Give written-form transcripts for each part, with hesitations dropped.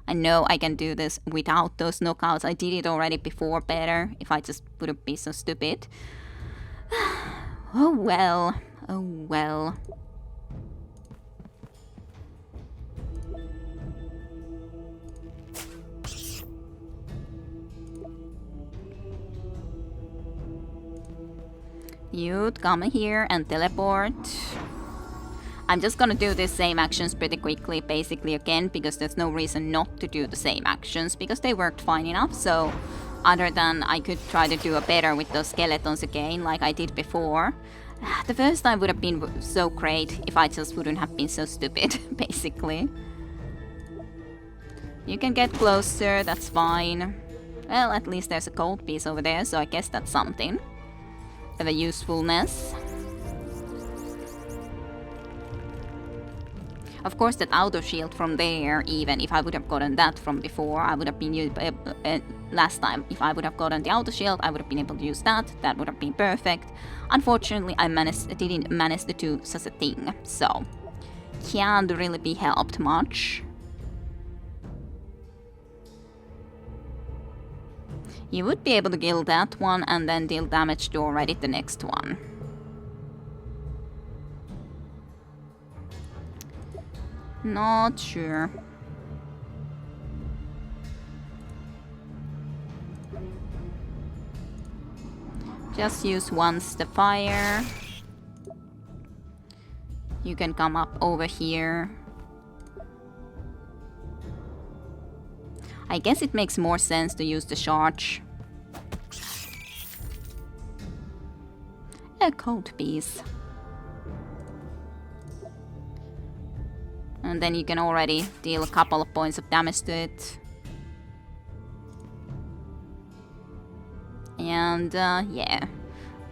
I know I can do this without those knockouts. I did it already before better if I just wouldn't be so stupid. Oh well. Oh well. You'd come here and teleport. I'm just gonna do the same actions pretty quickly, basically again, because there's no reason not to do the same actions, because they worked fine enough, so other than I could try to do a better with those skeletons again, like I did before. The first time would have been so great if I just wouldn't have been so stupid, basically. You can get closer, that's fine. Well, at least there's a gold piece over there, so I guess that's something of a usefulness. Of course, that auto shield from there, even if I would have gotten that from before, I would have been last time. If I would have gotten the auto shield, I would have been able to use that. That would have been perfect. Unfortunately, I didn't manage to do such a thing, so can't really be helped much. You would be able to kill that one and then deal damage to already the next one. Not sure. Just use once the fire. You can come up over here. I guess it makes more sense to use the charge. A cold piece. And then you can already deal a couple of points of damage to it. And yeah,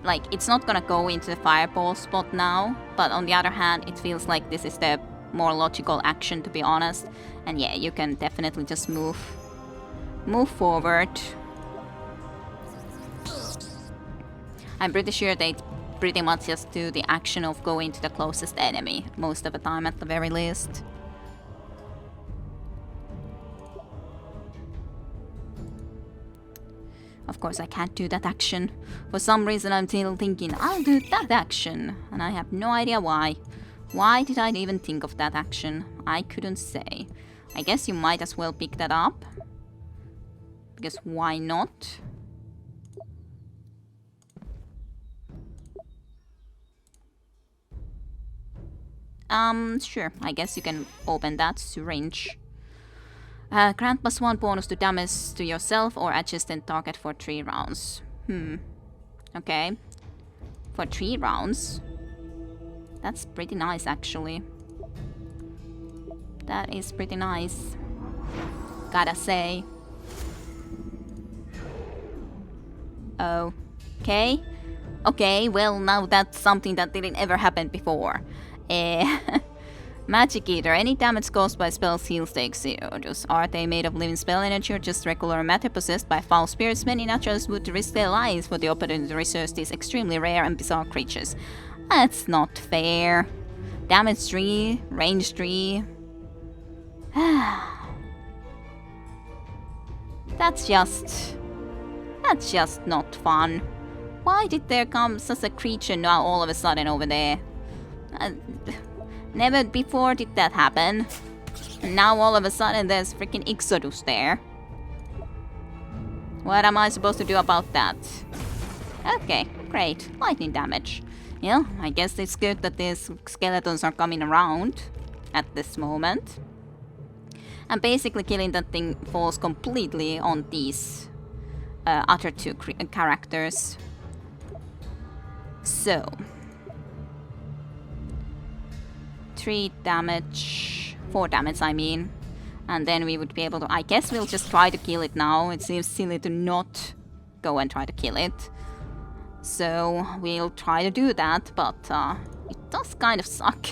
like it's not gonna go into the fireball spot now, but on the other hand, it feels like this is the more logical action, to be honest. And yeah, you can definitely just move forward. I'm pretty sure they pretty much just do the action of going to the closest enemy most of the time, at the very least. Of course, I can't do that action. For some reason, I'm still thinking I'll do that action, and I have no idea why. Why did I even think of that action? I couldn't say. I guess you might as well pick that up, because why not? Sure. I guess you can open that syringe. Grant +1 bonus to damage to yourself or adjacent target for 3 rounds. Okay. For 3 rounds. That's pretty nice, actually. That is pretty nice. Gotta say. Okay. Okay, well, now that's something that didn't ever happen before. Magic Eater. Any damage caused by spells heals take 0. Are they made of living spell energy or just regular matter possessed by foul spirits? Many naturalists would risk their lives for the opportunity to research these extremely rare and bizarre creatures. That's not fair. Damage 3, range 3. That's just not fun. Why did there come such a creature now all of a sudden over there? Never before did that happen. And now all of a sudden there's freaking Exodus there. What am I supposed to do about that? Okay, great. Lightning damage. Yeah, I guess it's good that these skeletons are coming around at this moment. And basically killing that thing falls completely on these other 2 characters. So 3 damage, 4 damage I mean, and then we would be able to, I guess we'll just try to kill it now. It seems silly to not go and try to kill it, so we'll try to do that, but it does kind of suck,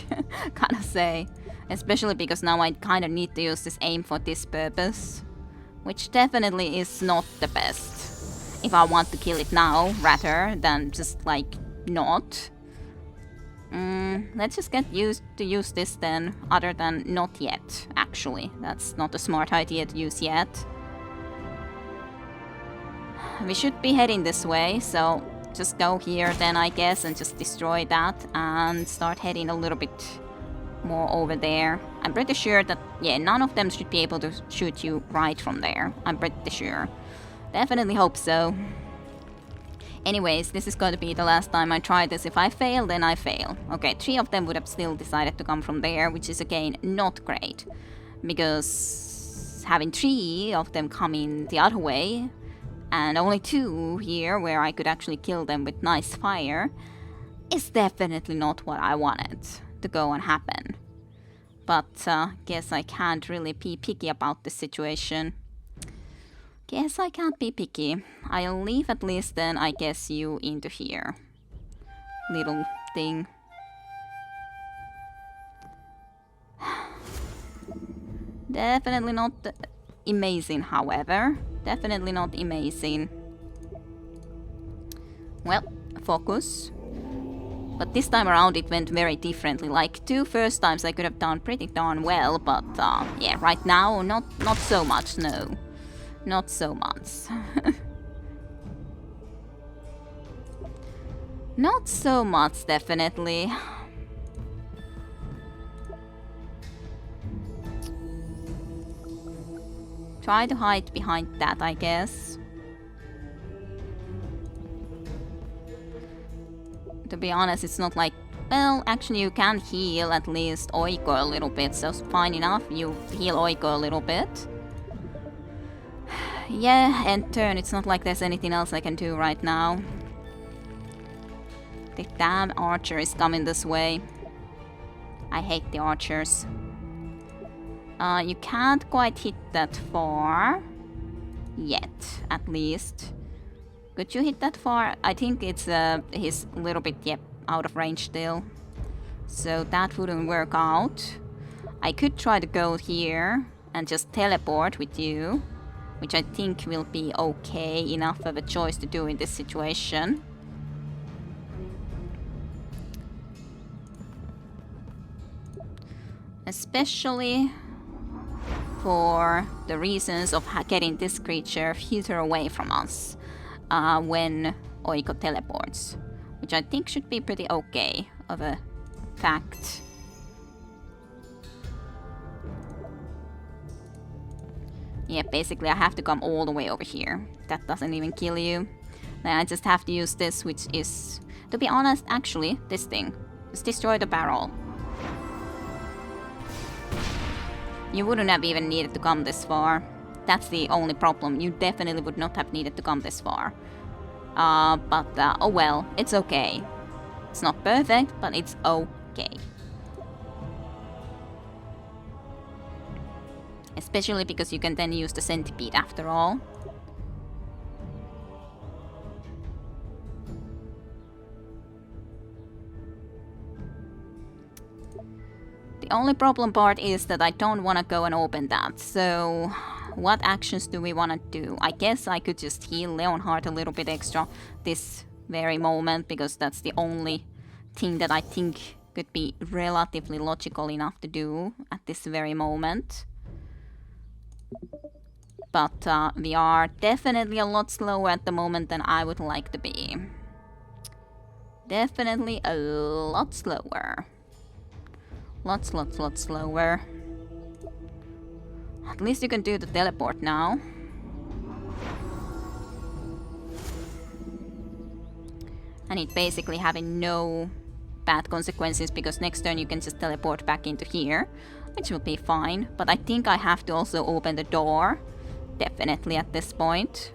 gotta say, especially because now I kind of need to use this aim for this purpose, which definitely is not the best if I want to kill it now rather than just like not. Let's just get used to use this then, other than not yet, actually. That's not a smart idea to use yet. We should be heading this way, so just go here then, I guess, and just destroy that and start heading a little bit more over there. I'm pretty sure that, yeah, none of them should be able to shoot you right from there. I'm pretty sure. Definitely hope so. Anyways, this is going to be the last time I try this. If I fail, then I fail. Okay, 3 of them would have still decided to come from there, which is again not great. Because having 3 of them coming the other way, and only 2 here where I could actually kill them with nice fire, is definitely not what I wanted to go and happen. But guess I can't really be picky about the situation. Guess I can't be picky. I'll leave at least then, I guess, you into here. Little thing. Definitely not amazing, however. Definitely not amazing. Well, focus. But this time around it went very differently. Like 2 first times I could have done pretty darn well, but yeah, right now not so much, no. Not so much. Not so much, definitely. Try to hide behind that, I guess. To be honest, it's not like... Well, actually you can heal at least Oiko a little bit, so fine enough, you heal Oiko a little bit. Yeah, end turn, it's not like there's anything else I can do right now. The damn archer is coming this way. I hate the archers. You can't quite hit that far. Yet, at least. Could you hit that far? I think it's he's a little bit, yep, out of range still. So that wouldn't work out. I could try to go here and just teleport with you, which I think will be okay enough of a choice to do in this situation. Especially for the reasons of getting this creature further away from us when Oiko teleports, which I think should be pretty okay of a fact. Yeah, basically I have to come all the way over here. That doesn't even kill you. Then I just have to use this, which is, to be honest, actually, this thing. Just destroy the barrel. You wouldn't have even needed to come this far. That's the only problem. You definitely would not have needed to come this far. But oh well, it's okay. It's not perfect, but it's okay. Especially because you can then use the centipede after all. The only problem part is that I don't want to go and open that. So what actions do we want to do? I guess I could just heal Leonhard a little bit extra this very moment, because that's the only thing that I think could be relatively logical enough to do at this very moment. But we are definitely a lot slower at the moment than I would like to be. Definitely a lot slower. Lot slower. At least you can do the teleport now. And it basically having no bad consequences, because next turn you can just teleport back into here, which will be fine. But I think I have to also open the door. Definitely at this point.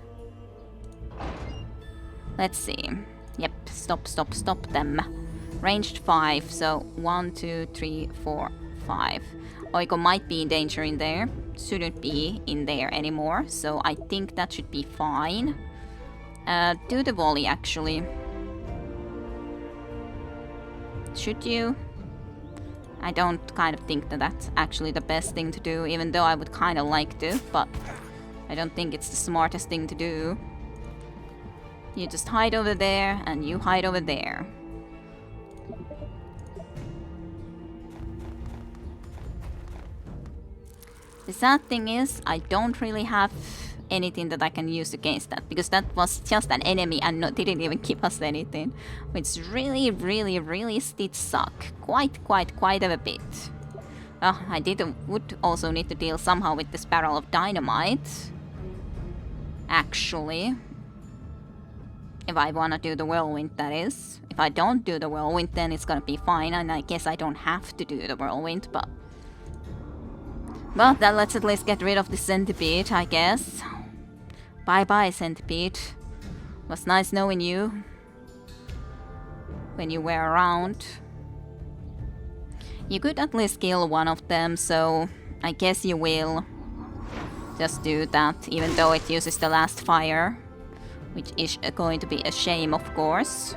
Let's see. Yep, stop them. Ranged 5, so 1, 2, 3, 4, 5. Oiko might be in danger in there. Shouldn't be in there anymore, so I think that should be fine. Do the volley, actually. Should you? I don't kind of think that that's actually the best thing to do, even though I would kind of like to, but I don't think it's the smartest thing to do. You just hide over there, and you hide over there. The sad thing is, I don't really have anything that I can use against that, because that was just an enemy and didn't even give us anything, which really did suck quite a bit. I would also need to deal somehow with this barrel of dynamite, actually, if I wanna do the whirlwind, that is. If I don't do the whirlwind, then it's gonna be fine, and I guess I don't have to do the whirlwind, but well, then let's at least get rid of the centipede, I guess. Bye-bye, centipede. Was nice knowing you when you were around. You could at least kill one of them, so I guess you will just do that, even though it uses the last fire, which is going to be a shame, of course.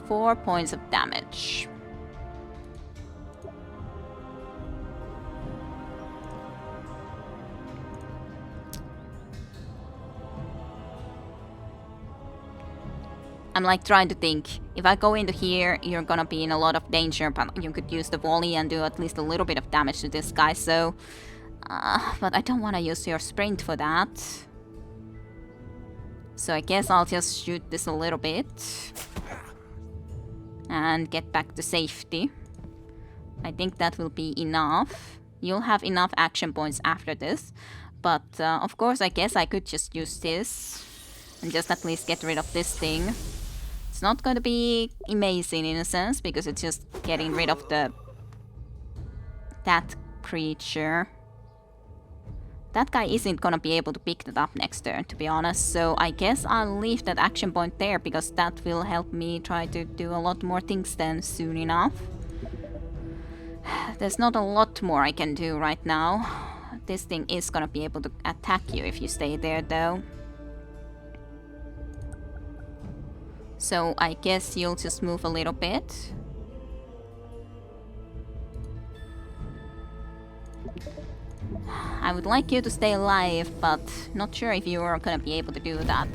4 points of damage. I'm like trying to think, if I go into here, you're gonna be in a lot of danger, but you could use the volley and do at least a little bit of damage to this guy, so... but I don't want to use your sprint for that. So I guess I'll just shoot this a little bit. And get back to safety. I think that will be enough. You'll have enough action points after this. But of course, I guess I could just use this. And just at least get rid of this thing. It's not going to be amazing in a sense, because it's just getting rid of that creature. That guy isn't gonna be able to pick that up next turn, to be honest, so I guess I'll leave that action point there, because that will help me try to do a lot more things then soon enough. There's not a lot more I can do right now. This thing is gonna be able to attack you if you stay there, though. So I guess you'll just move a little bit. I would like you to stay alive, but not sure if you are gonna be able to do that.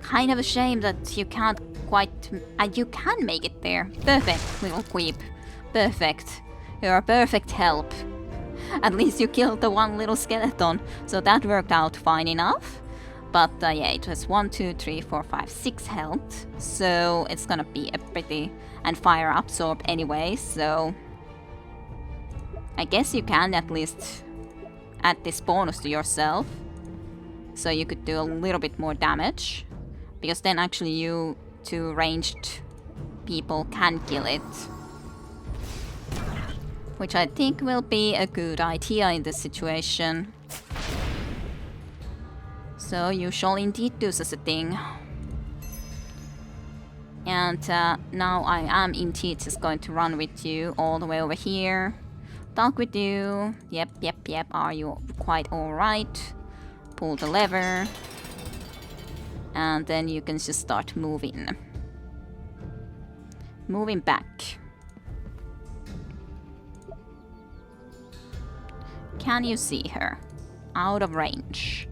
Kind of a shame that you can't quite... you can make it there. Perfect, little queep. Perfect. You're a perfect help. At least you killed the one little skeleton, so that worked out fine enough. But yeah, it was 1, 2, 3, 4, 5, 6 health, so it's gonna be a pretty... and fire absorb anyway, so... I guess you can at least add this bonus to yourself, so you could do a little bit more damage, because then actually you two ranged people can kill it. Which I think will be a good idea in this situation. So you shall indeed do such a thing. And now I am indeed just going to run with you all the way over here. Talk with you. Yep. Are you quite alright? Pull the lever. And then you can just start moving. Moving back. Can you see her? Out of range.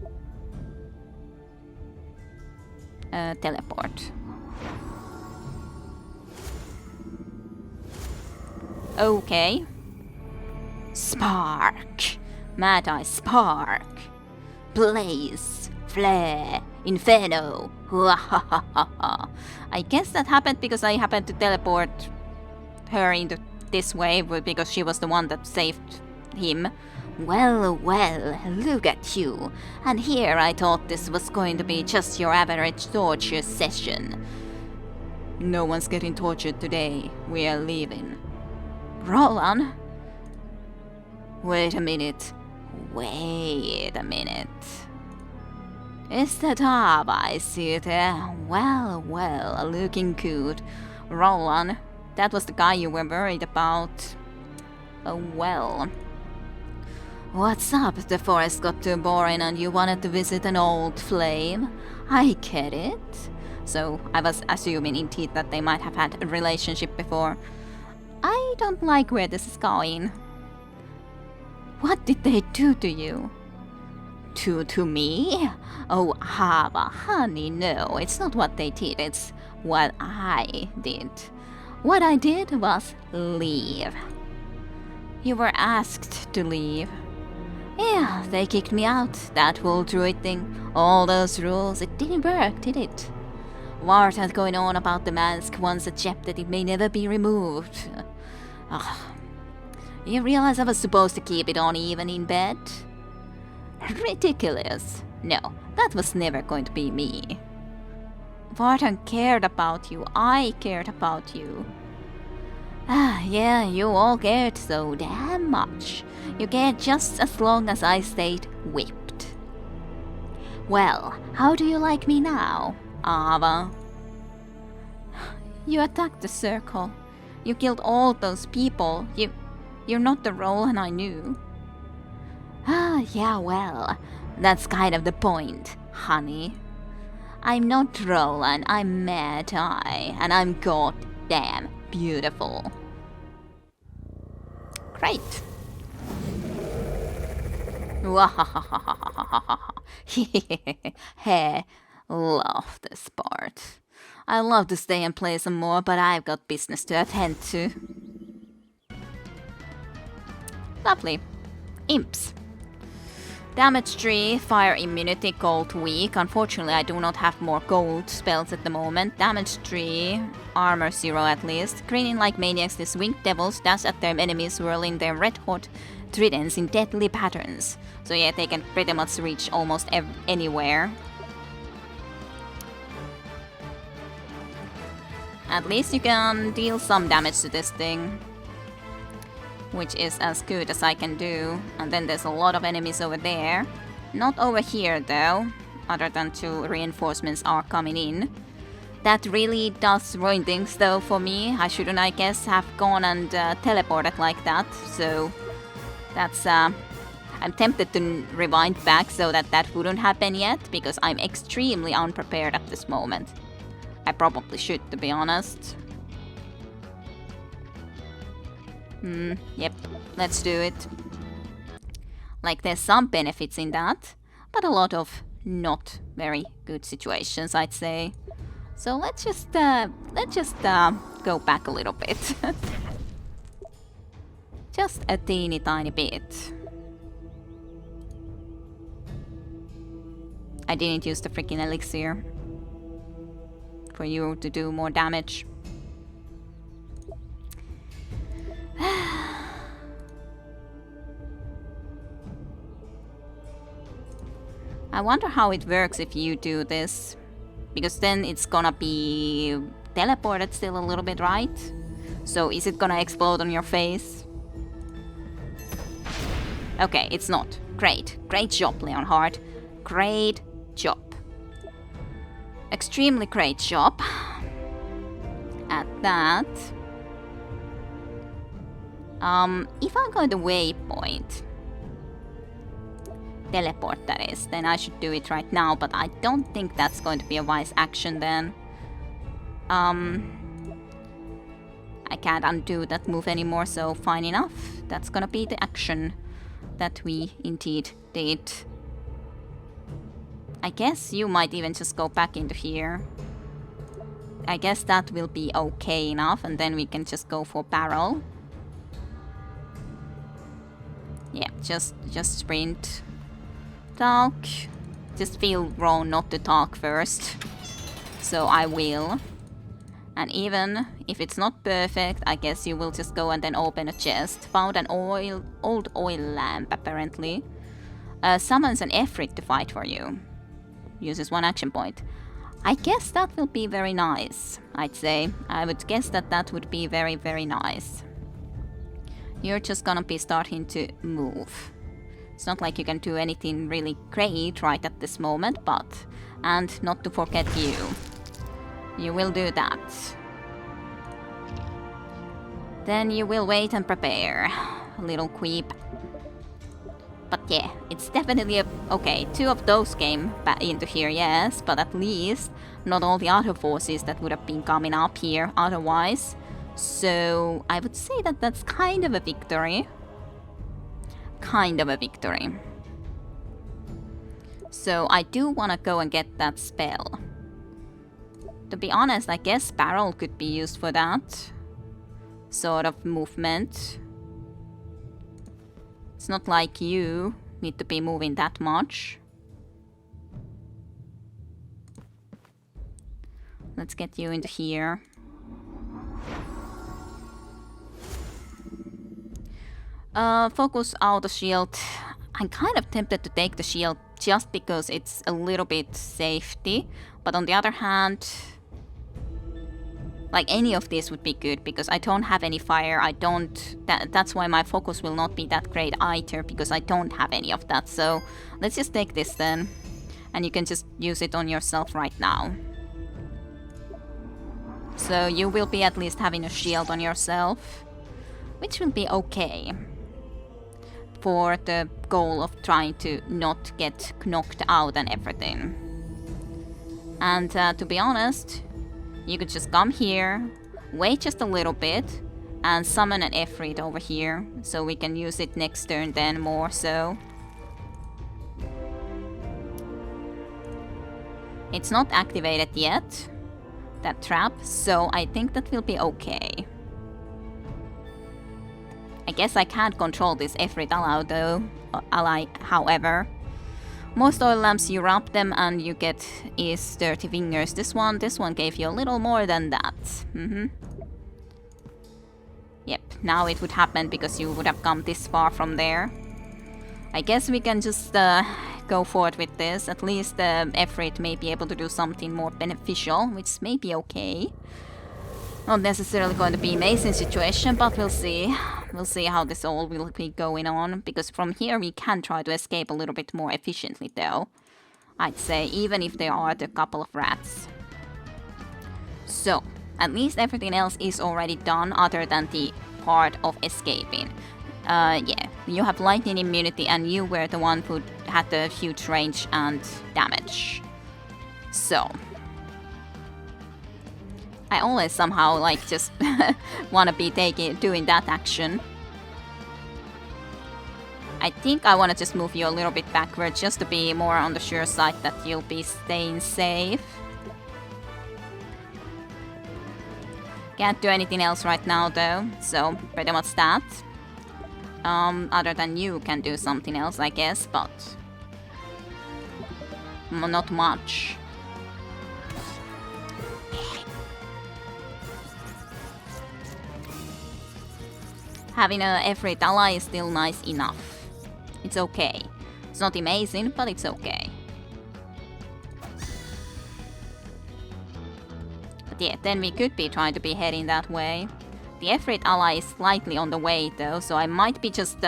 Teleport. Okay. Spark. Mad Eye Spark. Blaze. Flare. Inferno. I guess that happened because I happened to teleport her into this wave because she was the one that saved him. Well, look at you. And here I thought this was going to be just your average torture session. No one's getting tortured today. We are leaving. Roland? Wait a minute. Is that up? I see there. Well, looking good. Roland, that was the guy you were worried about. Oh, well. What's up? The forest got too boring and you wanted to visit an old flame? I get it. So, I was assuming indeed that they might have had a relationship before. I don't like where this is going. What did they do to you? To me? Oh, Hava, honey, no, it's not what they did, it's what I did. What I did was leave. You were asked to leave. Yeah, they kicked me out. That whole druid thing, all those rules, it didn't work, did it? Wart had going on about the mask once accepted it may never be removed. Ugh. You realize I was supposed to keep it on even in bed? Ridiculous. No, that was never going to be me. Vartan cared about you. I cared about you. Ah, yeah, you all cared so damn much. You cared just as long as I stayed whipped. Well, how do you like me now, Ava? You attacked the circle. You killed all those people. You're not the Roland I knew. Ah, yeah, well, that's kind of the point, honey. I'm not Roland, I'm Mad Eye, and I'm goddamn beautiful. Great. Hey, love this part. I love to stay and play some more, but I've got business to attend to. Lovely. Imps. Damage 3, fire immunity, gold weak. Unfortunately, I do not have more gold spells at the moment. Damage 3, armor 0 at least. Grinning like maniacs, these winged devils dash at their enemies, whirling their red-hot tridents in deadly patterns. So yeah, they can pretty much reach almost anywhere. At least you can deal some damage to this thing, which is as good as I can do. And then there's a lot of enemies over there. Not over here though, other than 2 reinforcements are coming in. That really does ruin things though for me. I shouldn't, I guess, have gone and teleported like that. So that's I'm tempted to rewind back so that that wouldn't happen yet, because I'm extremely unprepared at this moment. I probably should, to be honest. Yep, let's do it. Like, there's some benefits in that, but a lot of not very good situations, I'd say. So let's just go back a little bit. Just a teeny tiny bit. I didn't use the freaking elixir for you to do more damage. I wonder how it works if you do this, because then it's gonna be teleported still a little bit, right? So is it gonna explode on your face? Okay, it's not. Great. Great job, Leonhard. Great job. Extremely great job at that. If I go to waypoint, teleport that is, then I should do it right now, but I don't think that's going to be a wise action then. I can't undo that move anymore, so fine enough. That's gonna be the action that we indeed did. I guess you might even just go back into here. I guess that will be okay enough, and then we can just go for barrel. Yeah, just sprint. Talk. Just feel wrong not to talk first. So I will. And even if it's not perfect, I guess you will just go and then open a chest. Found an old oil lamp, apparently. Summons an Efrit to fight for you. Uses 1 action point. I guess that will be very nice, I'd say. I would guess that that would be very, very nice. You're just gonna be starting to move. It's not like you can do anything really great right at this moment, but... And not to forget you. You will do that. Then you will wait and prepare. A little creep. But yeah, it's definitely okay, 2 of those came back into here, yes, but at least not all the other forces that would have been coming up here otherwise. So I would say that that's kind of a victory. Kind of a victory. So I do want to go and get that spell. To be honest, I guess barrel could be used for that sort of movement. It's not like you need to be moving that much. Let's get you into here. Focus out the shield. I'm kind of tempted to take the shield just because it's a little bit safety. But on the other hand, like any of this would be good because I don't have any fire. That's why my focus will not be that great either, because I don't have any of that. So let's just take this then. And you can just use it on yourself right now. So you will be at least having a shield on yourself, which will be okay for the goal of trying to not get knocked out and everything. And to be honest, you could just come here, wait just a little bit, and summon an Efreet over here, so we can use it next turn then more so. It's not activated yet, that trap, so I think that will be okay. I guess I can't control this Efreet ally, however. Most oil lamps, you rub them and you get is 30 fingers. This one gave you a little more than that. Yep, now it would happen because you would have come this far from there. I guess we can just go forward with this. At least the Efreet may be able to do something more beneficial, which may be okay. Not necessarily going to be an amazing situation, but we'll see. We'll see how this all will be going on, because from here we can try to escape a little bit more efficiently though. I'd say, even if there are a couple of rats. So, at least everything else is already done other than the part of escaping. Yeah, you have lightning immunity and you were the one who had the huge range and damage. So, I always somehow like just wanna be doing that action. I think I wanna just move you a little bit backward just to be more on the sure side that you'll be staying safe. Can't do anything else right now though, so pretty much that. Other than you can do something else, I guess, but not much. Having a Efreet ally is still nice enough. It's okay. It's not amazing, but it's okay. But yeah, then we could be trying to be heading that way. The Efreet ally is slightly on the way though, so I might be just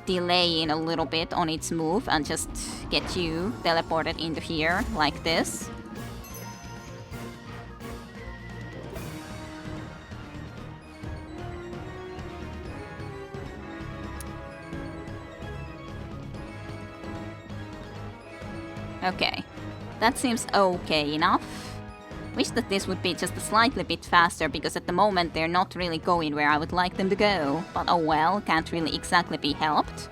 delaying a little bit on its move and just get you teleported into here like this. Okay, that seems okay enough. Wish that this would be just a slightly bit faster, because at the moment they're not really going where I would like them to go. But oh well, can't really exactly be helped.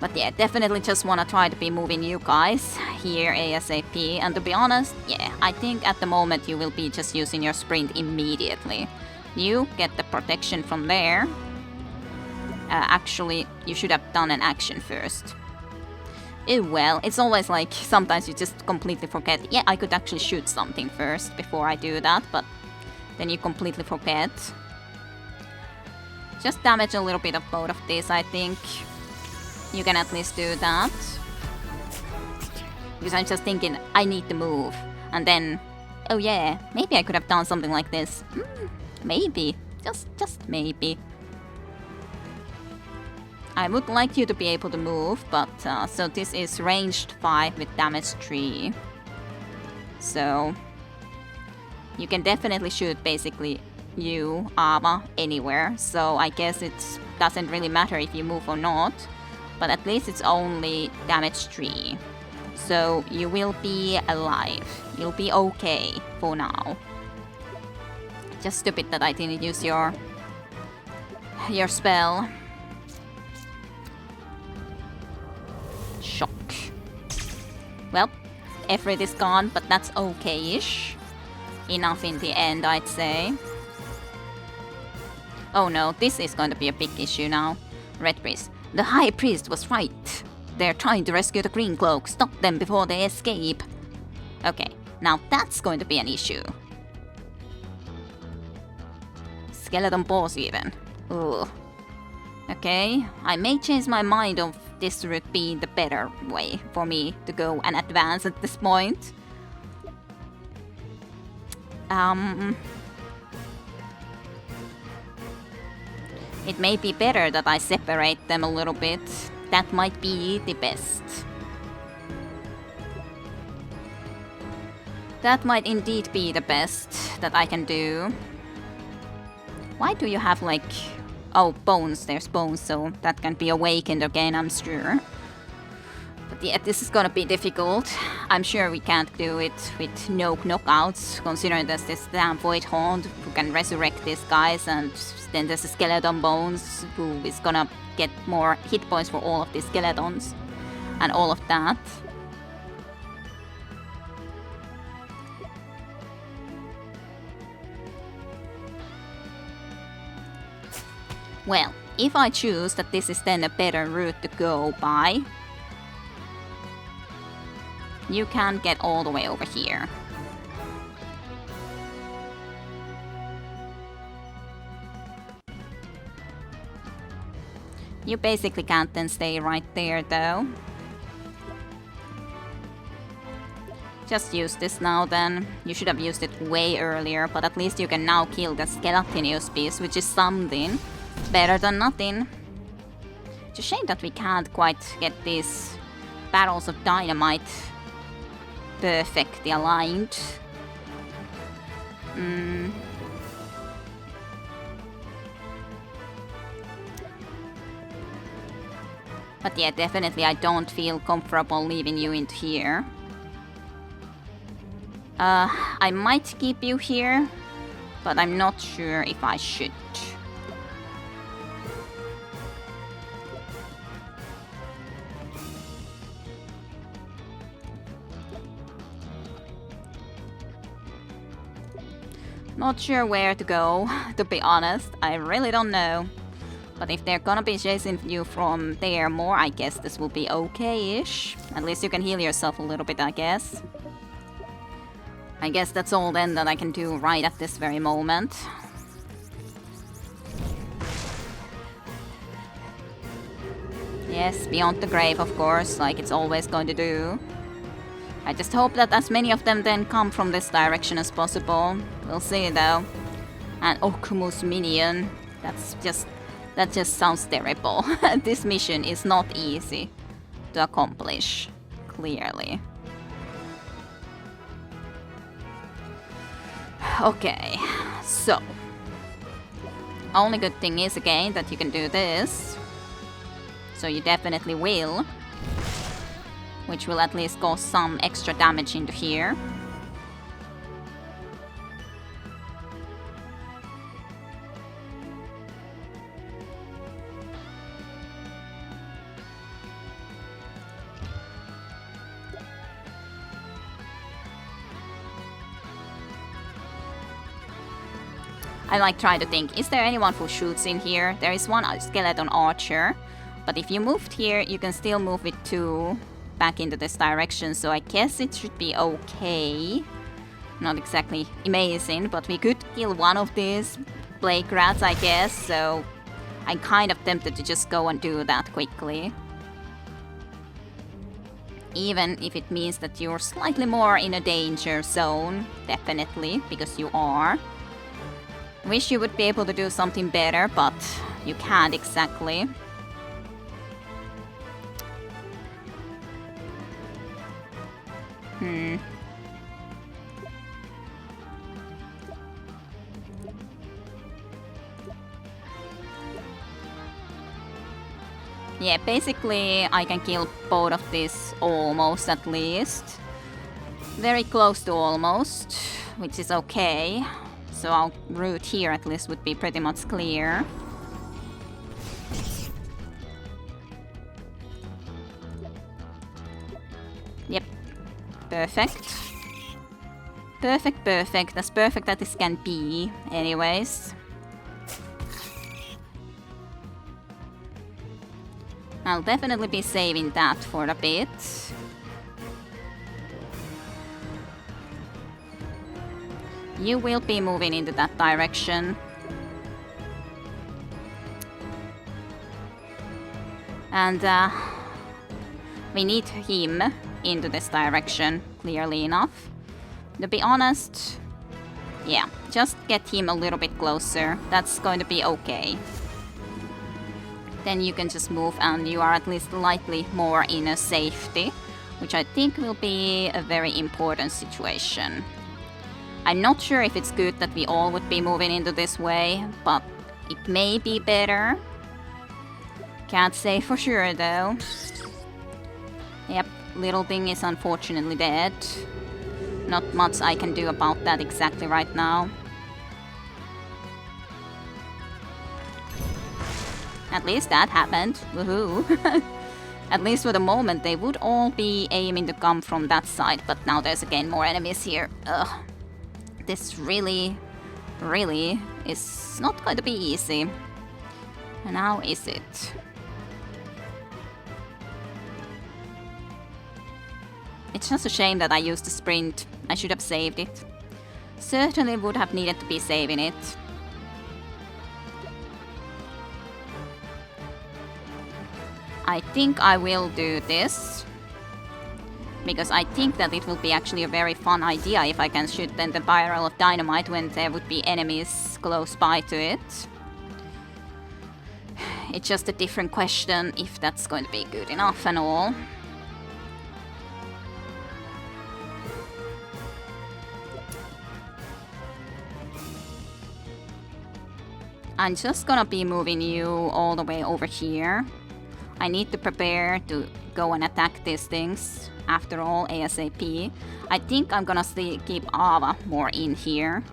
But yeah, definitely just wanna try to be moving you guys here ASAP. And to be honest, yeah, I think at the moment you will be just using your sprint immediately. You get the protection from there. Actually, you should have done an action first. Well, it's always like, sometimes you just completely forget. Yeah, I could actually shoot something first before I do that, but then you completely forget. Just damage a little bit of both of these, I think. You can at least do that. Because I'm just thinking, I need to move. And then, oh yeah, maybe I could have done something like this. Maybe. Just maybe. I would like you to be able to move, but so this is ranged 5 with damage 3. So you can definitely shoot basically you, Ava, anywhere. So I guess it doesn't really matter if you move or not, but at least it's only damage 3. So you will be alive. You'll be okay for now. Just stupid that I didn't use your spell. Shock. Well, Efreet is gone, but that's okay-ish. Enough in the end, I'd say. Oh no, this is going to be a big issue now. Red Priest. The High Priest was right. They're trying to rescue the Green Cloak. Stop them before they escape. Okay, now that's going to be an issue. Skeleton boss even. Ooh. Okay, I may change my mind of this route being the better way for me to go and advance at this point. It may be better that I separate them a little bit. That might be the best. That might indeed be the best that I can do. Why do you have like... Oh, bones. There's bones, so that can be awakened again, I'm sure. But yeah, this is gonna be difficult. I'm sure we can't do it with no knockouts, considering there's this damn Void Haunt who can resurrect these guys, and then there's the Skeleton Bones who is gonna get more hit points for all of these skeletons and all of that. Well, if I choose that this is then a better route to go by, you can get all the way over here. You basically can't then stay right there though. Just use this now then. You should have used it way earlier, but at least you can now kill the Skeletonous beast, which is something. Better than nothing. It's a shame that we can't quite get these barrels of dynamite perfectly aligned. But yeah, definitely I don't feel comfortable leaving you into here. I might keep you here, but I'm not sure if I should. Not sure where to go, to be honest. I really don't know. But if they're gonna be chasing you from there more, I guess this will be okay-ish. At least you can heal yourself a little bit, I guess. I guess that's all then that I can do right at this very moment. Yes, beyond the grave, of course, like it's always going to do. I just hope that as many of them then come from this direction as possible. We'll see though. And Okumus minion. That just sounds terrible. This mission is not easy to accomplish, clearly. Okay, so. Only good thing is again that you can do this. So you definitely will. Which will at least cause some extra damage into here. I like try to think, is there anyone who shoots in here? There is one skeleton archer, but if you moved here, you can still move it to back into this direction, so I guess it should be okay. Not exactly amazing, but we could kill one of these plague rats, I guess, so I'm kind of tempted to just go and do that quickly. Even if it means that you're slightly more in a danger zone, definitely, because you are. Wish you would be able to do something better, but you can't exactly. Yeah, basically I can kill both of these almost at least. Very close to almost, which is okay. So our route here at least would be pretty much clear. Yep. Perfect. Perfect, perfect. As perfect as this can be, anyways. I'll definitely be saving that for a bit. You will be moving into that direction. And we need him into this direction, clearly enough. To be honest, yeah, just get him a little bit closer. That's going to be okay. Then you can just move and you are at least slightly more in a safety, which I think will be a very important situation. I'm not sure if it's good that we all would be moving into this way, but it may be better. Can't say for sure though. Yep, little thing is unfortunately dead. Not much I can do about that exactly right now. At least that happened. Woohoo. At least for the moment they would all be aiming to come from that side, but now there's again more enemies here. Ugh. This really is not going to be easy. And how is it? It's just a shame that I used the sprint. I should have saved it. Certainly would have needed to be saving it. I think I will do this. Because I think that it will be actually a very fun idea if I can shoot then the barrel of dynamite when there would be enemies close by to it. It's just a different question if that's going to be good enough and all. I'm just gonna be moving you all the way over here. I need to prepare to go and attack these things. After all, ASAP. I think I'm gonna keep Ava more in here.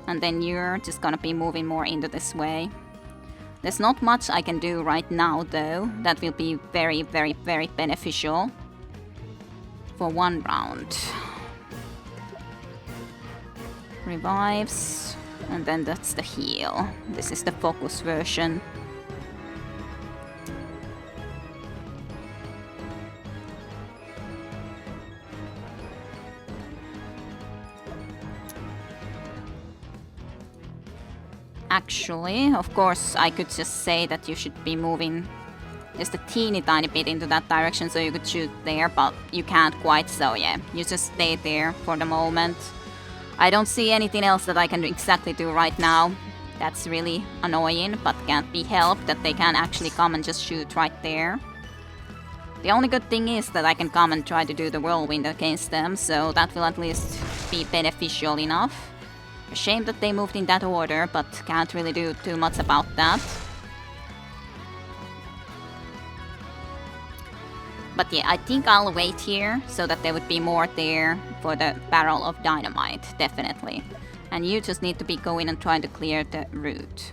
And then you're just gonna be moving more into this way. There's not much I can do right now though. That will be very beneficial. For one round. Revives. And then that's the heal. This is the focus version. Actually, of course, I could just say that you should be moving just a teeny tiny bit into that direction so you could shoot there, but you can't quite, so yeah, you just stay there for the moment. I don't see anything else that I can exactly do right now. That's really annoying, but can't be helped that they can actually come and just shoot right there. The only good thing is that I can come and try to do the whirlwind against them, so that will at least be beneficial enough. A shame that they moved in that order, but can't really do too much about that. But yeah, I think I'll wait here so that there would be more there for the barrel of dynamite, definitely. And you just need to be going and trying to clear the route.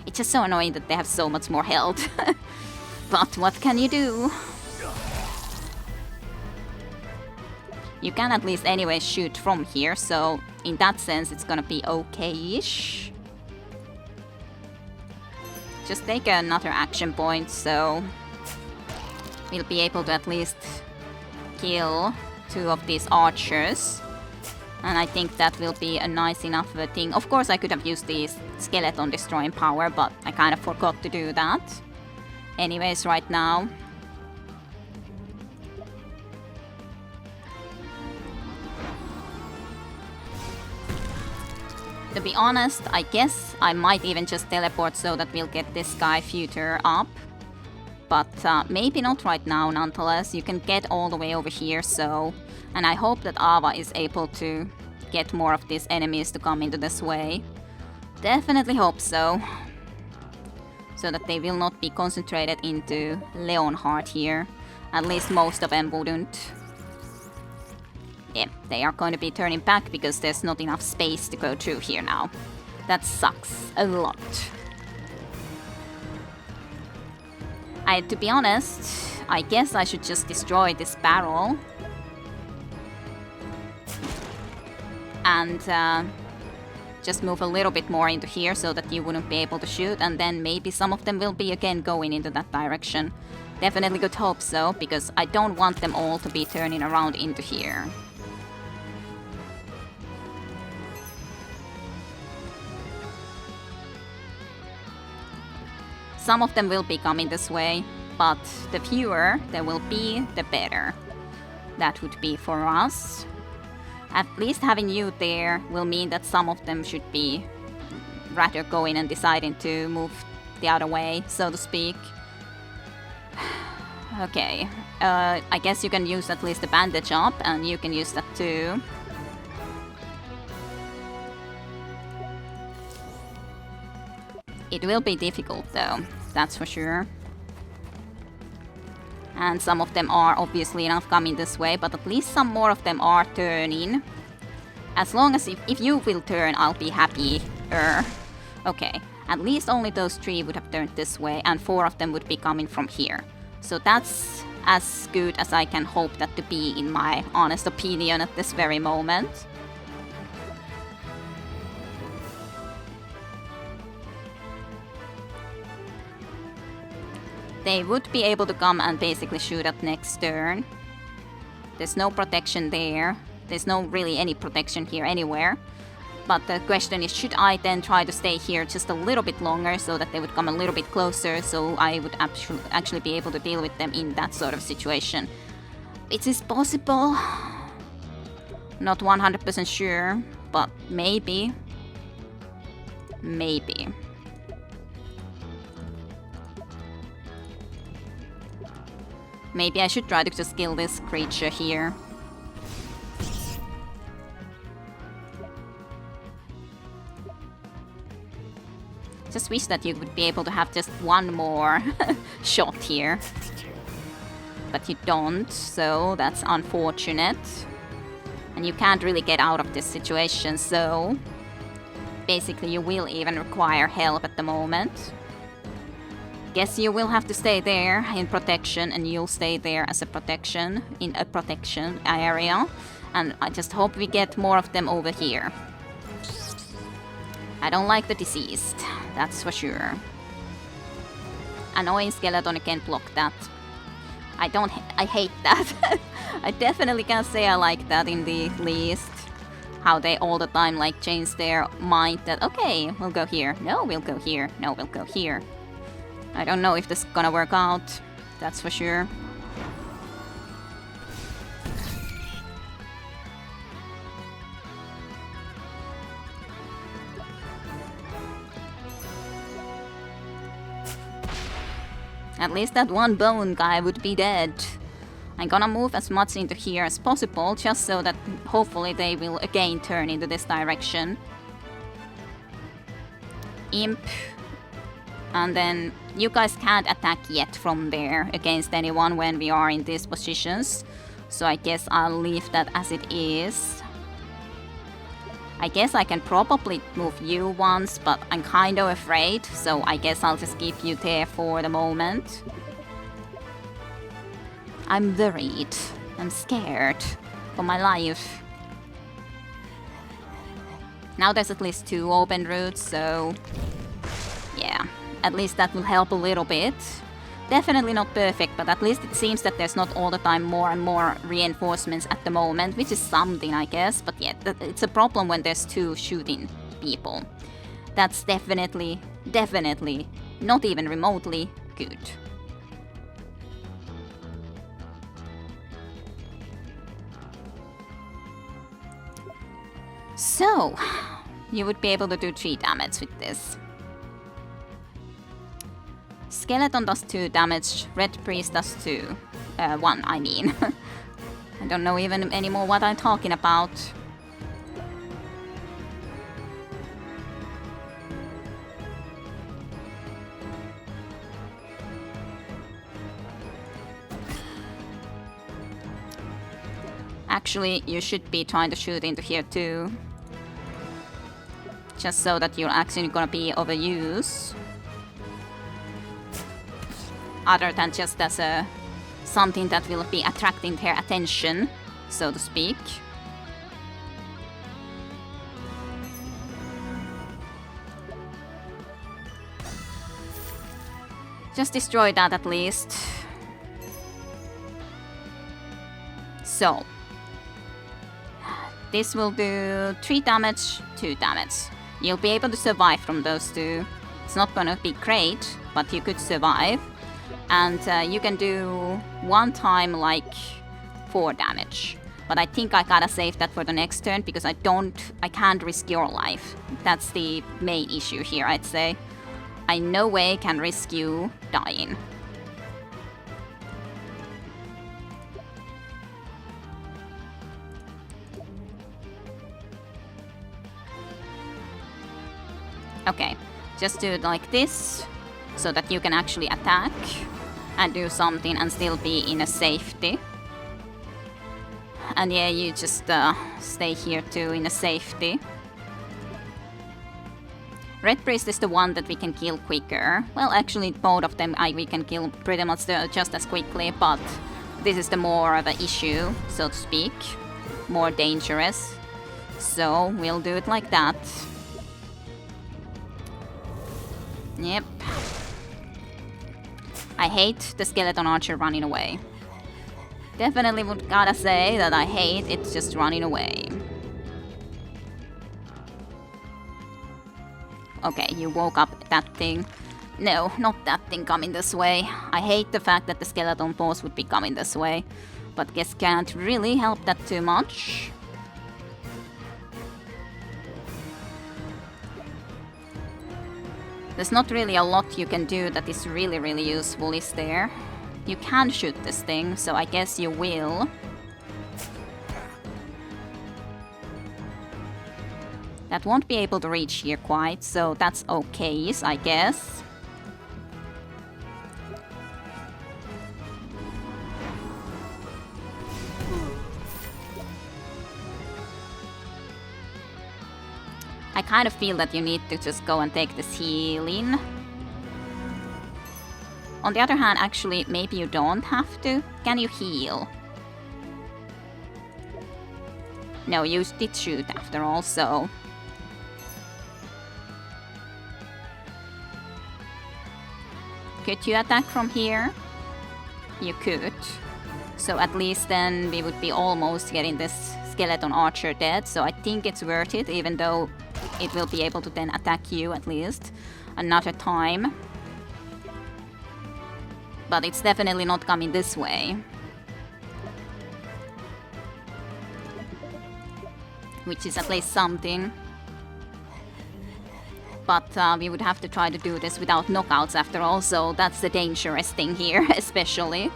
It's just so annoying that they have so much more health. But what can you do? You can at least anyway shoot from here, so in that sense it's gonna be okay-ish. Just take another action point, so we'll be able to at least kill 2 of these archers. And I think that will be a nice enough thing. Of course I could have used the skeleton destroying power, but I kind of forgot to do that. Anyways, right now. To be honest, I guess I might even just teleport so that we'll get this guy future up. But maybe not right now, nonetheless. You can get all the way over here, so... And I hope that Ava is able to get more of these enemies to come into this way. Definitely hope so. So that they will not be concentrated into Leonhard here. At least most of them wouldn't. Yeah, they are going to be turning back because there's not enough space to go through here now. That sucks a lot. To be honest, I guess I should just destroy this barrel. And just move a little bit more into here so that you wouldn't be able to shoot, and then maybe some of them will be again going into that direction. Definitely could hope so, because I don't want them all to be turning around into here. Some of them will be coming this way, but the fewer there will be, the better. That would be for us. At least having you there will mean that some of them should be rather going and deciding to move the other way, so to speak. Okay, I guess you can use at least the bandage up, and you can use that too. It will be difficult though, that's for sure. And some of them are obviously not coming this way, but at least some more of them are turning. As long as if you will turn, I'll be happier. Okay, at least only those 3 would have turned this way, and 4 of them would be coming from here. So that's as good as I can hope that to be, in my honest opinion, at this very moment. They would be able to come and basically shoot at next turn. There's no protection there. There's no really any protection here anywhere. But the question is, should I then try to stay here just a little bit longer so that they would come a little bit closer, so I would actually be able to deal with them in that sort of situation? It is possible. Not 100% sure, but maybe. Maybe. Maybe I should try to just kill this creature here. Just wish that you would be able to have just one more shot here. But you don't, so that's unfortunate. And you can't really get out of this situation, so basically you will even require help at the moment. Guess you will have to stay there in protection, and you'll stay there as a protection, in a protection area. And I just hope we get more of them over here. I don't like the deceased, that's for sure. Annoying skeleton can't block that. I hate that. I definitely can't say I like that in the least. How they all the time like change their mind that, okay, we'll go here. No, we'll go here. No, we'll go here. I don't know if this is gonna work out, that's for sure. At least that one bone guy would be dead. I'm gonna move as much into here as possible, just so that hopefully they will again turn into this direction. Imp. And then you guys can't attack yet from there against anyone when we are in these positions. So I guess I'll leave that as it is. I guess I can probably move you once, but I'm kind of afraid. So I guess I'll just keep you there for the moment. I'm worried. I'm scared for my life. Now there's at least 2 open routes, so yeah. At least that will help a little bit. Definitely not perfect, but at least it seems that there's not all the time more and more reinforcements at the moment, which is something, I guess. But yeah, it's a problem when there's 2 shooting people. That's definitely not even remotely good. So, you would be able to do 3 damage with this. Skeleton does 2 damage, Red Priest does 2. 1, I mean. I don't know even anymore what I'm talking about. Actually, you should be trying to shoot into here too. Just so that you're actually gonna be overused. Other than just as a something that will be attracting their attention, so to speak. Just destroy that at least. So. This will do 3 damage, 2 damage. You'll be able to survive from those two. It's not gonna be great, but you could survive. And you can do 1 time like 4 damage. But I think I gotta save that for the next turn because I can't risk your life. That's the main issue here, I'd say. I no way can risk you dying. Okay, just do it like this, so that you can actually attack and do something and still be in a safety. And yeah, you just stay here too in a safety. Red Priest is the one that we can kill quicker. Well, actually both of them we can kill pretty much just as quickly, but this is the more of an issue, so to speak. More dangerous. So we'll do it like that. Yep. I hate the skeleton archer running away. Definitely would gotta say that I hate it just running away. Okay, you woke up that thing. No, not that thing coming this way. I hate the fact that the skeleton boss would be coming this way. But guess can't really help that too much. There's not really a lot you can do that is really useful, is there? You can shoot this thing, so I guess you will. That won't be able to reach here quite, so that's okay, I guess. I kind of feel that you need to just go and take this healing. On the other hand, actually, maybe you don't have to. Can you heal? No, you did shoot after all, so... Could you attack from here? You could. So at least then we would be almost getting this skeleton archer dead, so I think it's worth it, even though it will be able to then attack you at least another time. But it's definitely not coming this way. Which is at least something. But we would have to try to do this without knockouts after all, so that's the dangerous thing here, especially.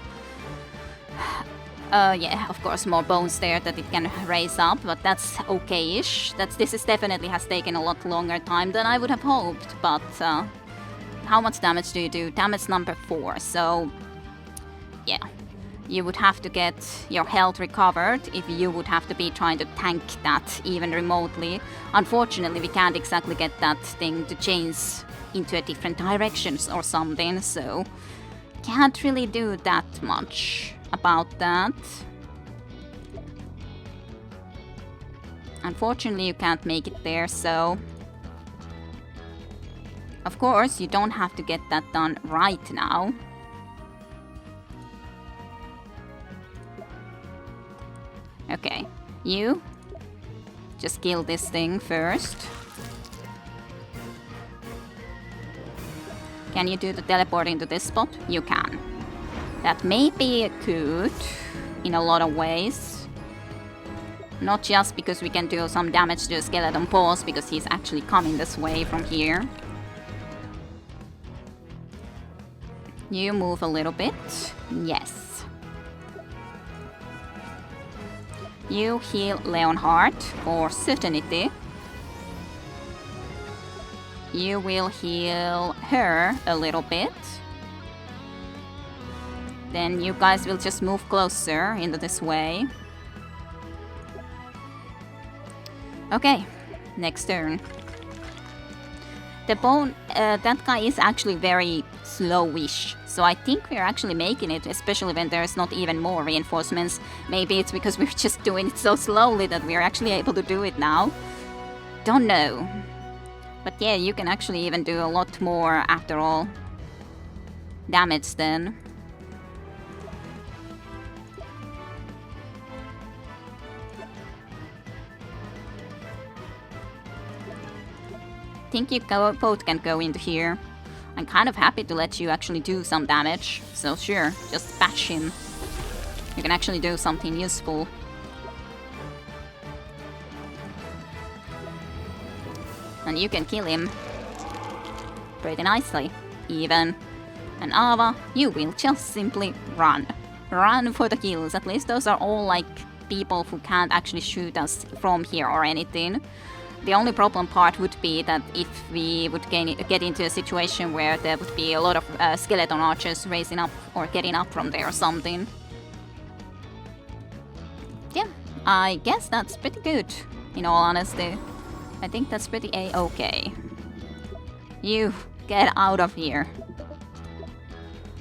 Yeah, of course, more bones there that it can raise up, but that's okay-ish. This is definitely has taken a lot longer time than I would have hoped, but how much damage do you do? Damage number 4, so yeah. You would have to get your health recovered if you would have to be trying to tank that even remotely. Unfortunately, we can't exactly get that thing to change into a different directions or something, so can't really do that much about that. Unfortunately, you can't make it there, so... Of course, you don't have to get that done right now. Okay, you just kill this thing first. Can you do the teleporting to this spot? You can. That may be good in a lot of ways. Not just because we can do some damage to the skeleton boss, because he's actually coming this way from here. You move a little bit. Yes. You heal Leonhardt for certainty. You will heal her a little bit. Then you guys will just move closer into this way. Okay, next turn. The bone, that guy is actually very slowish, so I think we're actually making it, especially when there's not even more reinforcements. Maybe it's because we're just doing it so slowly that we're actually able to do it now. Don't know. But yeah, you can actually even do a lot more after all. damage then. Think you both can go into here. I'm kind of happy to let you actually do some damage, so sure, just bash him. You can actually do something useful. And you can kill him pretty nicely, even. And Ava, you will just simply run. Run for the kills. At least those are all like people who can't actually shoot us from here or anything. The only problem part would be that if we would get into a situation where there would be a lot of skeleton archers raising up or getting up from there or something. Yeah, I guess that's pretty good, in all honesty. I think that's pretty A-okay. You, get out of here.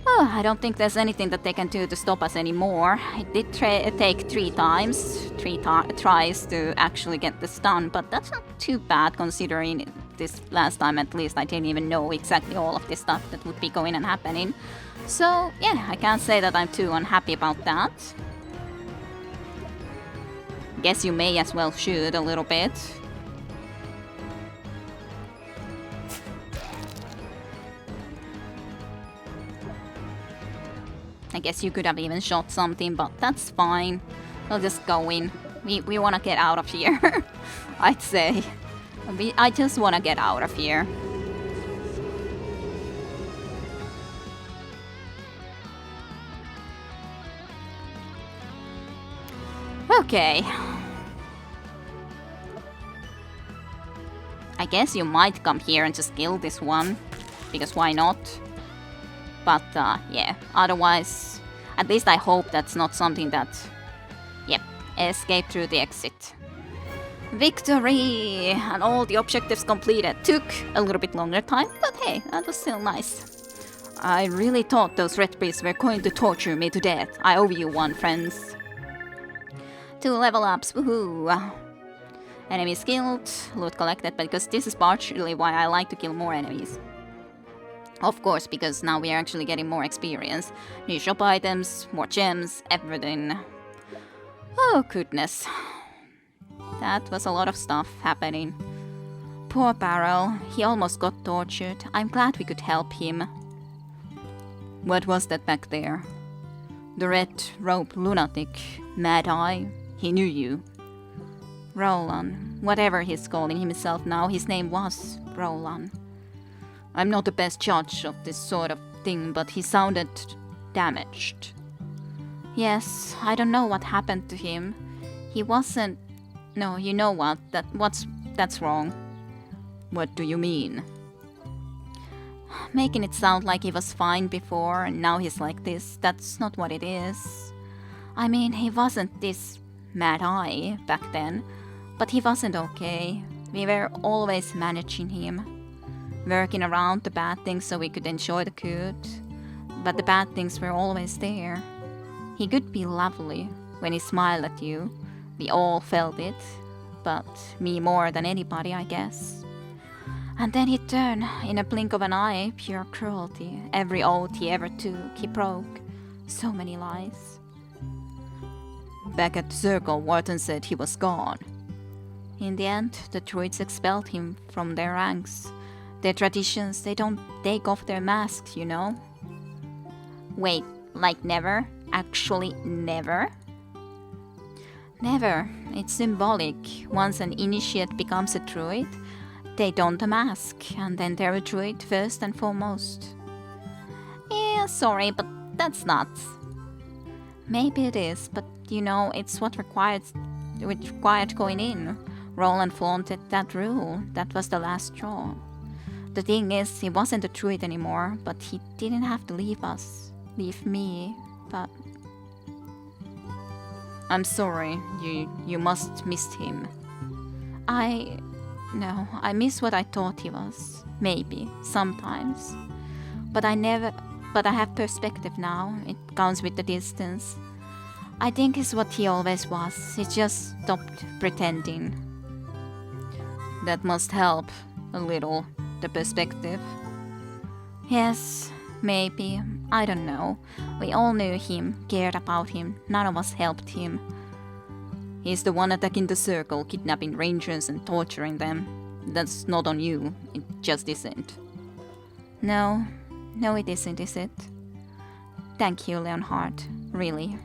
Oh, I don't think there's anything that they can do to stop us anymore. It did take three tries to actually get this done, but that's not too bad considering this last time at least I didn't even know exactly all of this stuff that would be going and happening. So yeah, I can't say that I'm too unhappy about that. Guess you may as well shoot a little bit. I guess you could have even shot something, but that's fine. We'll just go in. We wanna get out of here, I'd say. I just wanna get out of here. Okay. I guess you might come here and just kill this one, because why not? But yeah, otherwise, at least I hope that's not something that... Yep, escape through the exit. Victory! And all the objectives completed. Took a little bit longer time, but hey, that was still nice. I really thought those red priests were going to torture me to death. I owe you one, friends. 2 level ups, woohoo! Enemies killed, loot collected, because this is partially why I like to kill more enemies. Of course, because now we are actually getting more experience. New shop items, more gems, everything. Oh, goodness. That was a lot of stuff happening. Poor Barrel, he almost got tortured. I'm glad we could help him. What was that back there? The red rope lunatic, Mad Eye. He knew you. Roland, whatever he's calling himself now, his name was Roland. I'm not the best judge of this sort of thing, but he sounded damaged. Yes, I don't know what happened to him. He wasn't... No, you know what? That's wrong. What do you mean? Making it sound like he was fine before and now he's like this, that's not what it is. I mean, he wasn't this mad eye back then, but he wasn't okay. We were always managing him. Working around the bad things so we could enjoy the good. But the bad things were always there. He could be lovely when he smiled at you. We all felt it. But me more than anybody, I guess. And then he turned, in a blink of an eye, pure cruelty. Every oath he ever took, he broke. So many lies. Back at the circle, Wharton said he was gone. In the end, the druids expelled him from their ranks. Their traditions, they don't take off their masks, you know? Wait, like never? Actually never? Never. It's symbolic. Once an initiate becomes a druid, they don the mask, and then they're a druid first and foremost. Yeah, sorry, but that's nuts. Maybe it is, but you know, it's what required going in. Roland flaunted that rule. That was the last straw. The thing is, he wasn't a druid anymore, but he didn't have to leave us. Leave me, but... I'm sorry, you must miss him. No, I miss what I thought he was. Maybe, sometimes. But I have perspective now. It comes with the distance. I think it's what he always was. He just stopped pretending. That must help a little. The perspective. Yes, Maybe. I don't know. We all knew him, cared about him. None of us helped him. He's the one attacking the circle, kidnapping rangers and torturing them. That's not on you. It just isn't. No. No, it isn't, is it? Thank you, Leonhard. Really.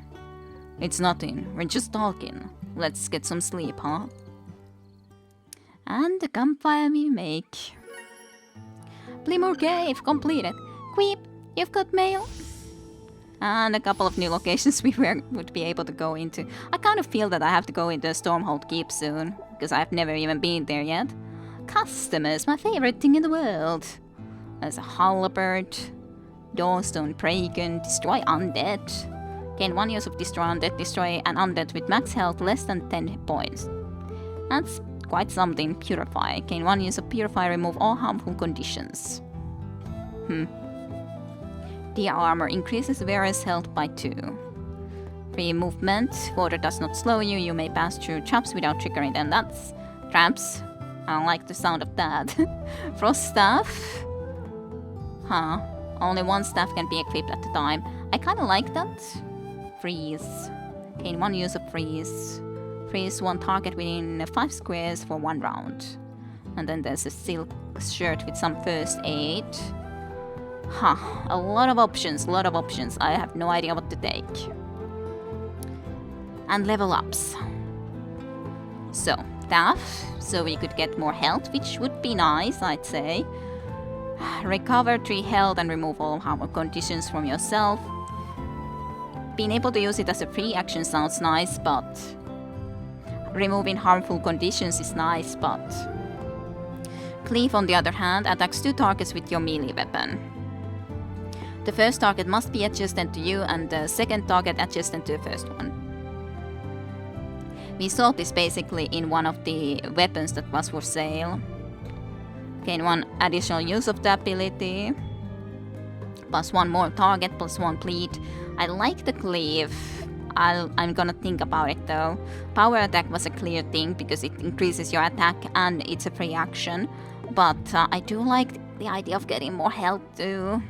It's nothing. We're just talking. Let's get some sleep, huh? And the campfire we make. Plymore Cave completed. Queep, you've got mail. And a couple of new locations we would be able to go into. I kind of feel that I have to go into Stormhold Keep soon, because I've never even been there yet. Customers, my favorite thing in the world. There's a halberd, Druidstone Pragan, destroy undead. Gain 1 use of destroy undead, destroy an undead with max health less than 10 hit points. That's quite something. Purify, gain 1 use of purify, remove all harmful conditions. The armor increases various health by 2. Free movement, water does not slow you, you may pass through traps without triggering them. That's traps. I don't like the sound of that. Frost staff. Huh. Only one staff can be equipped at a time. I kinda like that. Freeze. Gain 1 use of freeze. Freeze one target within 5 squares for 1 round. And then there's a silk shirt with some first aid. Huh. A lot of options, I have no idea what to take. And level ups. So, staff. So we could get more health, which would be nice, I'd say. Recover 3 health and remove all harmful conditions from yourself. Being able to use it as a free action sounds nice, but removing harmful conditions is nice, but Cleave, on the other hand, attacks 2 targets with your melee weapon. The first target must be adjacent to you and the second target adjacent to the first one. We saw this basically in one of the weapons that was for sale. Gain 1 additional use of the ability. Plus 1 more target, plus 1 bleed. I like the cleave. I'm gonna think about it though. Power attack was a clear thing because it increases your attack and it's a free action. But I do like the idea of getting more health too.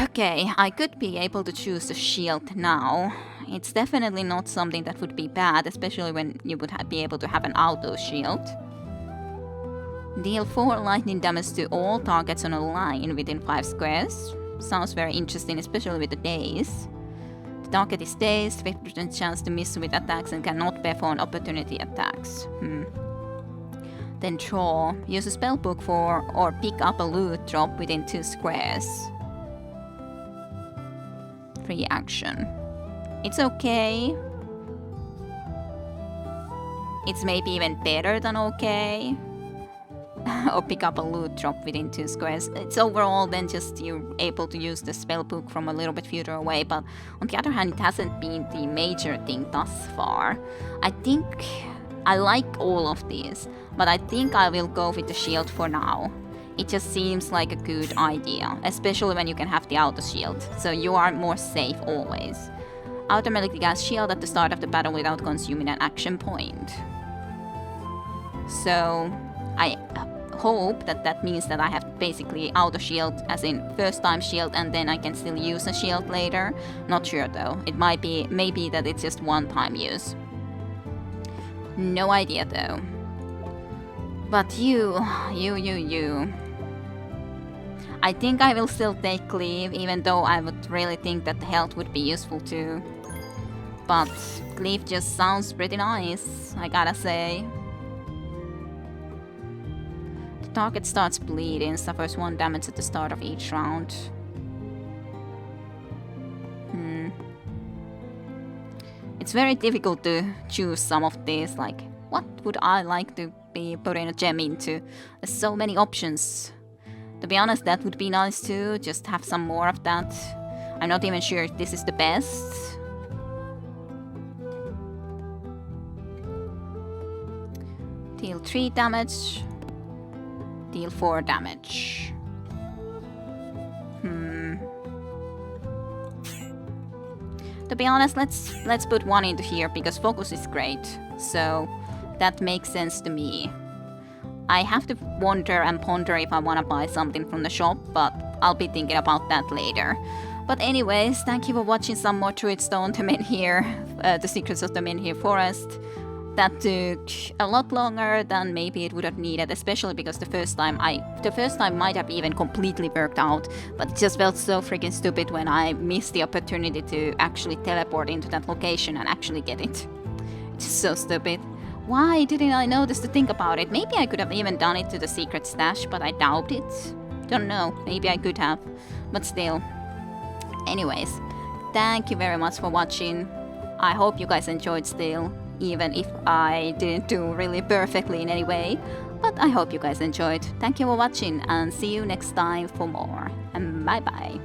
Okay, I could be able to choose the shield now. It's definitely not something that would be bad, especially when you would be able to have an auto shield. Deal 4 lightning damage to all targets on a line within 5 squares. Sounds very interesting, especially with the daze. The target is dazed, 50% chance to miss with attacks and cannot perform opportunity attacks. Then draw. Use a spellbook for or pick up a loot drop within 2 squares. Free action. It's okay. It's maybe even better than okay. Or pick up a loot drop within 2 squares. It's overall then just you're able to use the spellbook from a little bit further away, but on the other hand it hasn't been the major thing thus far. I think I like all of these, but I think I will go with the shield for now. It just seems like a good idea, especially when you can have the auto shield, so you are more safe always. Automatically cast shield at the start of the battle without consuming an action point. So I hope that means that I have basically auto shield, as in first time shield, and then I can still use a shield later. Not sure though. It might be, maybe that it's just one time use. No idea though. But you. I think I will still take Cleave, even though I would really think that the health would be useful too. But Cleave just sounds pretty nice, I gotta say. The target starts bleeding, suffers 1 damage at the start of each round. It's very difficult to choose some of these, like, what would I like to be putting a gem into? There's so many options. To be honest, that would be nice too, just have some more of that. I'm not even sure if this is the best. Deal 3 damage. Deal 4 damage. To be honest, let's put 1 into here because focus is great. So that makes sense to me. I have to wonder and ponder if I want to buy something from the shop, but I'll be thinking about that later. But anyways, thank you for watching some more Druidstone, the Menhir, the Secrets of the Menhir Forest. That took a lot longer than maybe it would have needed, especially because the first time might have even completely worked out, but it just felt so freaking stupid when I missed the opportunity to actually teleport into that location and actually get it. It's just so stupid. Why didn't I notice to think about it? Maybe I could have even done it to the secret stash, but I doubt it. Don't know, maybe I could have, but still. Anyways, thank you very much for watching. I hope you guys enjoyed still, even if I didn't do really perfectly in any way. But I hope you guys enjoyed. Thank you for watching and see you next time for more. And bye bye.